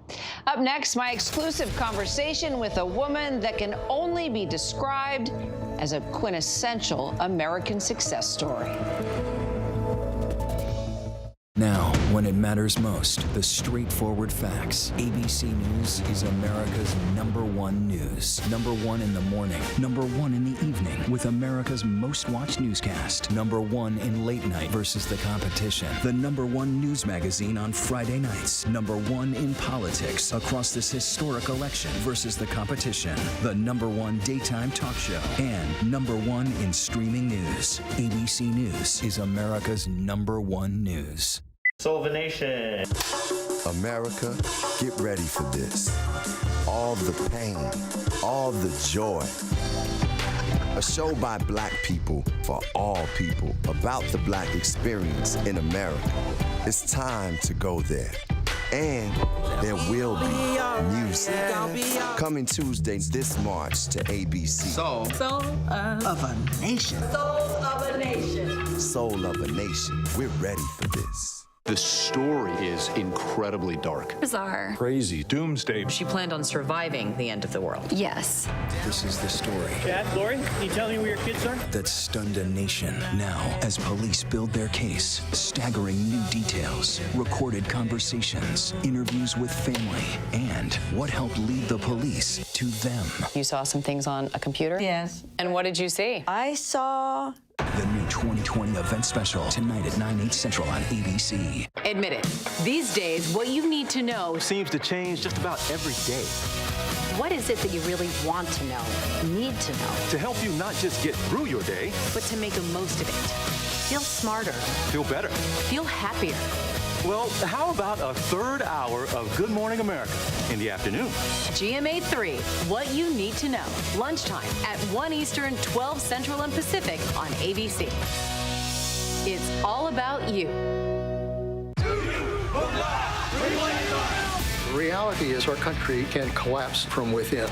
Up next, my exclusive conversation with a woman that can only be described as a quintessential American success story. Now, when it matters most, the straightforward facts. ABC News is America's #1 news. #1 in the morning, #1 in the evening, with America's most watched newscast. #1 in late night versus the competition. The #1 news magazine on Friday nights. #1 in politics across this historic election versus the competition. The #1 daytime talk show. And #1 in streaming news. ABC News is America's #1 news. Nation. America, get ready for this. All the pain, all the joy. A show by Black people for all people about the Black experience in America. It's time to go there. And there will be music. Coming Tuesday this March to ABC. Soul of a Nation. Soul of a Nation. Soul of a Nation. We're ready for this. The story is incredibly dark. Bizarre. Crazy. Doomsday. She planned on surviving the end of the world. Yes. This is the story. Chad, Lori, can you tell me where your kids are? That stunned a nation. Now, as police build their case, staggering new details, recorded conversations, interviews with family, and what helped lead the police to them. You saw some things on a computer? Yes. And what did you see? I saw... The new 2020 event special, tonight at 9/8 Central on ABC. Admit it. These days, what you need to know seems to change just about every day. What is it that you really want to know, need to know? To help you not just get through your day, but to make the most of it. Feel smarter. Feel better. Feel happier. Well, how about a third hour of Good Morning America in the afternoon? GMA 3, what you need to know. Lunchtime at 1 Eastern, 12 Central and Pacific on ABC. It's all about you. The reality is our country can collapse from within.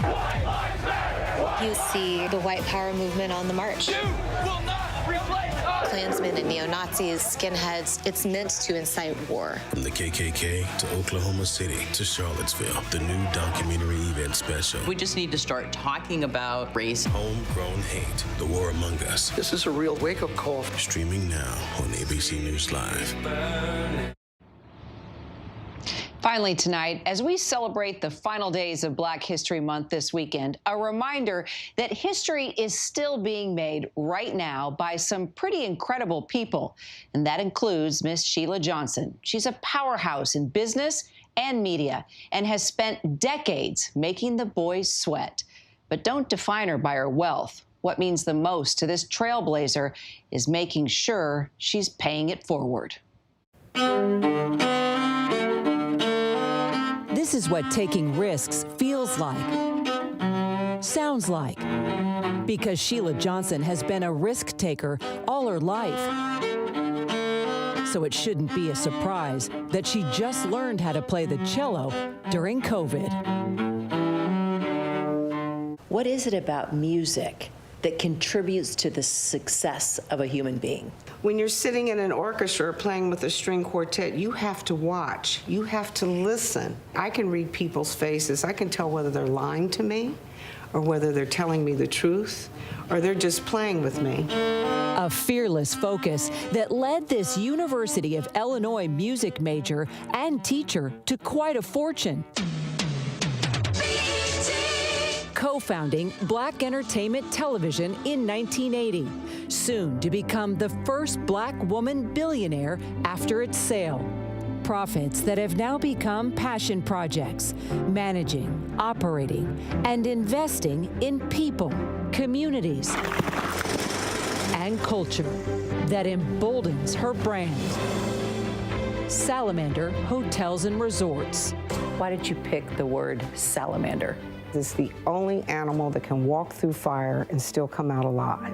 You see the white power movement on the march. Klansmen and neo-Nazis, skinheads, it's meant to incite war. From the KKK to Oklahoma City to Charlottesville, the new documentary event special. We just need to start talking about race. Homegrown hate, the war among us. This is a real wake-up call. Streaming now on ABC News Live. Finally tonight, as we celebrate the final days of Black History Month this weekend, a reminder that history is still being made right now by some pretty incredible people, and that includes Miss Sheila Johnson. She's a powerhouse in business and media and has spent decades making the boys sweat. But don't define her by her wealth. What means the most to this trailblazer is making sure she's paying it forward. This is what taking risks feels like, sounds like, because Sheila Johnson has been a risk taker all her life. So it shouldn't be a surprise that she just learned how to play the cello during COVID. What is it about music that contributes to the success of a human being. When you're sitting in an orchestra or playing with a string quartet, you have to watch. You have to listen. I can read people's faces. I can tell whether they're lying to me or whether they're telling me the truth or they're just playing with me. A fearless focus that led this University of Illinois music major and teacher to quite a fortune. Co-founding Black Entertainment Television in 1980, soon to become the first Black woman billionaire after its sale. Profits that have now become passion projects, managing, operating, and investing in people, communities, and culture that emboldens her brand. Salamander Hotels and Resorts. Why did you pick the word salamander? It's the only animal that can walk through fire and still come out alive.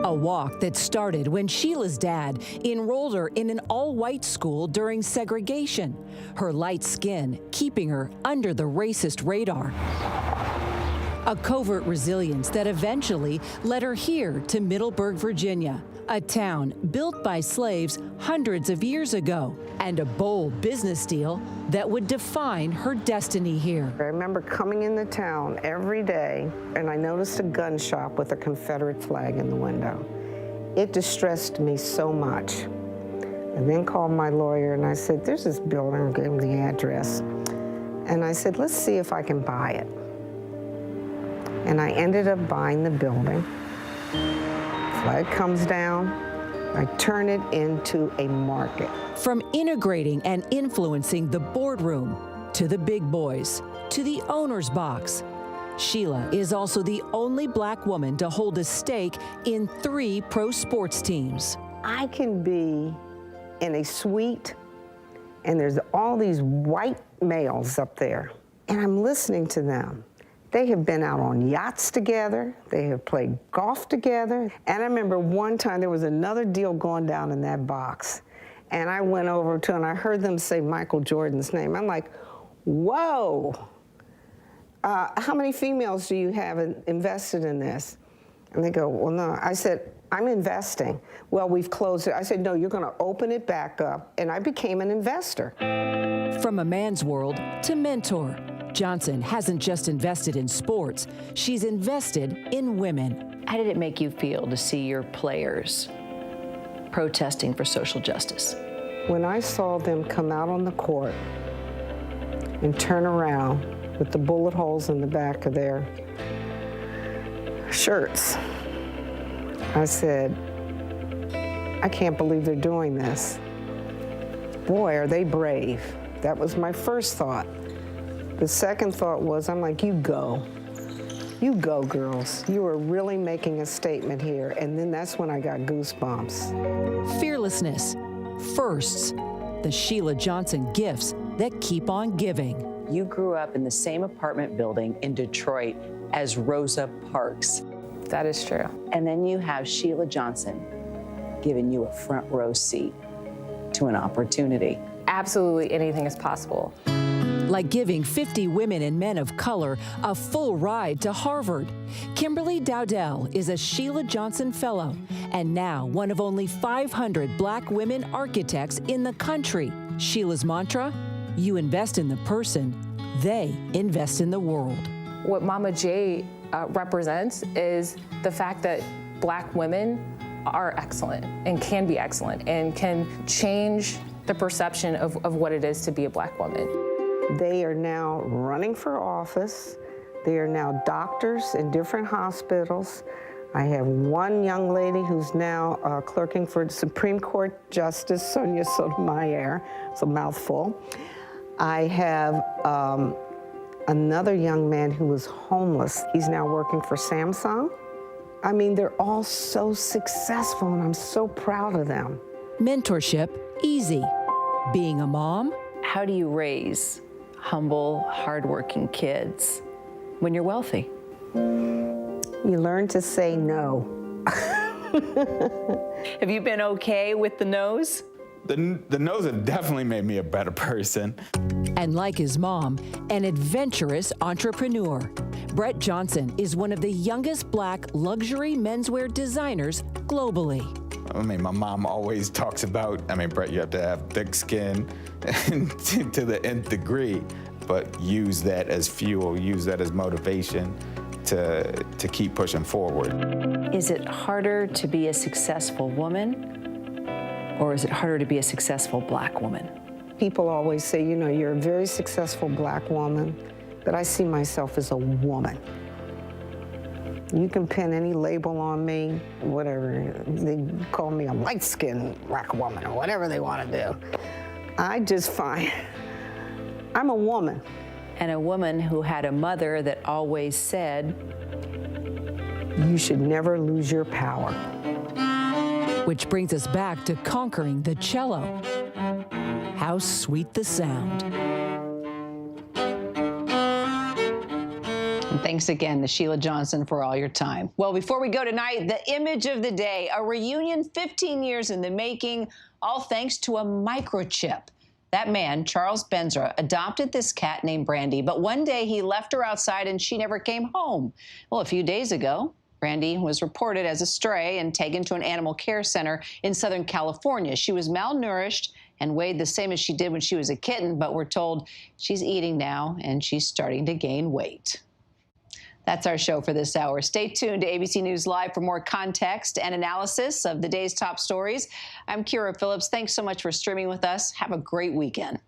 A walk that started when Sheila's dad enrolled her in an all-white school during segregation, her light skin keeping her under the racist radar. A covert resilience that eventually led her here to Middleburg, Virginia, a town built by slaves hundreds of years ago, and a bold business deal that would define her destiny here. I remember coming into town every day, and I noticed a gun shop with a Confederate flag in the window. It distressed me so much. I then called my lawyer, and I said, there's this building, I gave him the address. And I said, let's see if I can buy it. And I ended up buying the building. Flag comes down, I turn it into a market. From integrating and influencing the boardroom, to the big boys, to the owner's box, Sheila is also the only Black woman to hold a stake in 3 pro sports teams. I can be in a suite, and there's all these white males up there, and I'm listening to them. They have been out on yachts together. They have played golf together. And I remember one time there was another deal going down in that box. And I went over to and I heard them say Michael Jordan's name. I'm like, whoa. How many females do you have invested in this? And they go, well, no. I said, I'm investing. Well, we've closed it. I said, no, you're going to open it back up. And I became an investor. From a man's world to mentor, Johnson hasn't just invested in sports, she's invested in women. How did it make you feel to see your players protesting for social justice? When I saw them come out on the court and turn around with the bullet holes in the back of their shirts, I said, I can't believe they're doing this. Boy, are they brave. That was my first thought. The second thought was, I'm like, you go. You go, girls. You are really making a statement here. And then that's when I got goosebumps. Fearlessness, firsts, the Sheila Johnson gifts that keep on giving. You grew up in the same apartment building in Detroit as Rosa Parks. That is true. And then you have Sheila Johnson giving you a front row seat to an opportunity. Absolutely anything is possible. Like giving 50 women and men of color a full ride to Harvard. Kimberly Dowdell is a Sheila Johnson Fellow and now one of only 500 Black women architects in the country. Sheila's mantra, you invest in the person, they invest in the world. What Mama J represents is the fact that Black women are excellent and can be excellent and can change the perception of what it is to be a Black woman. They are now running for office. They are now doctors in different hospitals. I have one young lady who's now clerking for Supreme Court Justice Sonia Sotomayor. It's a mouthful. I have another young man who was homeless. He's now working for Samsung. I mean, they're all so successful, and I'm so proud of them. Mentorship, easy. Being a mom? How do you raise humble, hardworking kids when you're wealthy? You learn to say no. Have you been okay with the no's? The nose have definitely made me a better person. And like his mom, an adventurous entrepreneur. Brett Johnson is one of the youngest Black luxury menswear designers globally. I mean, my mom always talks about, Brett, you have to have thick skin to the nth degree, but use that as fuel, use that as motivation to keep pushing forward. Is it harder to be a successful woman, or is it harder to be a successful Black woman? People always say, you know, you're a very successful Black woman, but I see myself as a woman. You can pin any label on me, whatever. They call me a light-skinned Black woman or whatever they want to do. I just find I'm a woman. And a woman who had a mother that always said, you should never lose your power. Which brings us back to conquering the cello. How sweet the sound. And thanks again to Sheila Johnson for all your time. Well, before we go tonight, the image of the day, a reunion 15 years in the making, all thanks to a microchip. That man, Charles Benzra, adopted this cat named Brandy, but one day he left her outside and she never came home. Well, a few days ago, Brandy was reported as a stray and taken to an animal care center in Southern California. She was malnourished and weighed the same as she did when she was a kitten, but we're told she's eating now and she's starting to gain weight. That's our show for this hour. Stay tuned to ABC News Live for more context and analysis of the day's top stories. I'm Kira Phillips. Thanks so much for streaming with us. Have a great weekend.